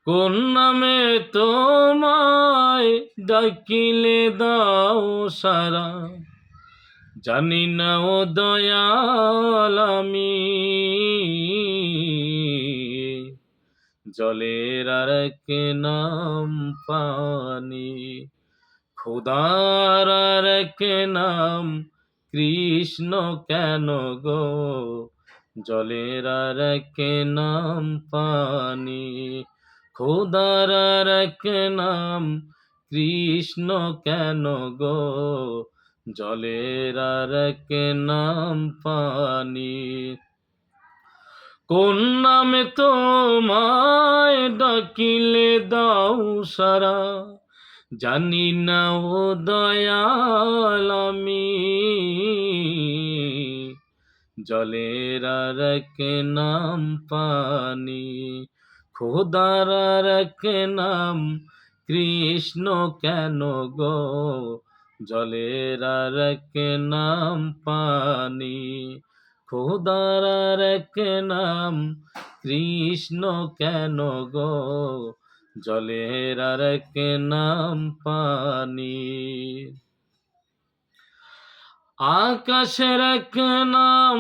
কোন নামে তোমায় ডাকিলে দাও সারা, জানি না ও দয়াল আমি। জলের আর এক নাম পানি, খোদার আর এক নাম কৃষ্ণ কেন গো। জলের আর এক নাম পানি, খোদার আর এক নাম কৃষ্ণ কেন গো। জলের আর এক নাম পানি। কোন নামে তোমায় ডাকিলে দাও সারা, জানি না ও দয়াল আমি। জলের আর এক নাম পানি, খোদার আর এক নাম কৃষ্ণ কেন গো। জলের আর এক নাম পানি, খোদার আর এক নাম কৃষ্ণ কেন গো। জলের আর এক নাম পানি। আকাশের এক নাম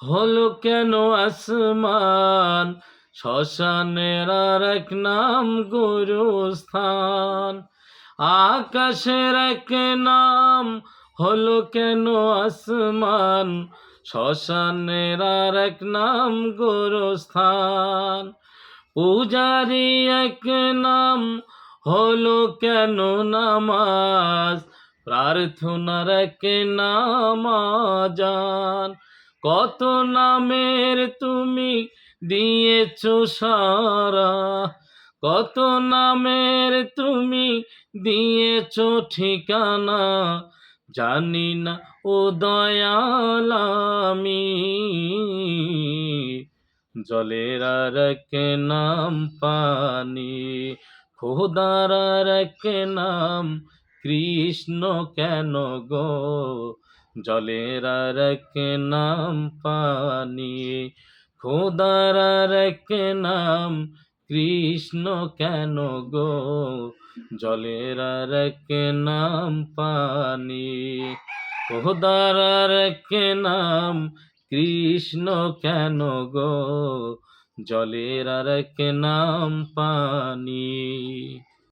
হলো কেন আসমান, শ্মশানের আর এক নাম গুরুস্থান। আকাশের এক নাম হলো কেন আসমান, শ্মশানের আর এক নাম গুরুস্থান। পূজারি এক নাম হলো কেন নামাজ, প্রার্থনার এক নাম আযান। কত নামের তুমি দিয়েছো সারা, কত নামের তুমি দিয়েছো ঠিকানা, জানি না ও দয়াল আমি। জলের আর এক নাম পানি, খোদার আর এক নাম কৃষ্ণ কেন গো। জলের আর এক নাম পানি, খোদার আর এক নাম কৃষ্ণ কেন গো। জলের আর এক নাম পানি, খোদার আর এক নাম কৃষ্ণ কেন গো। জলের আর এক নাম পানি।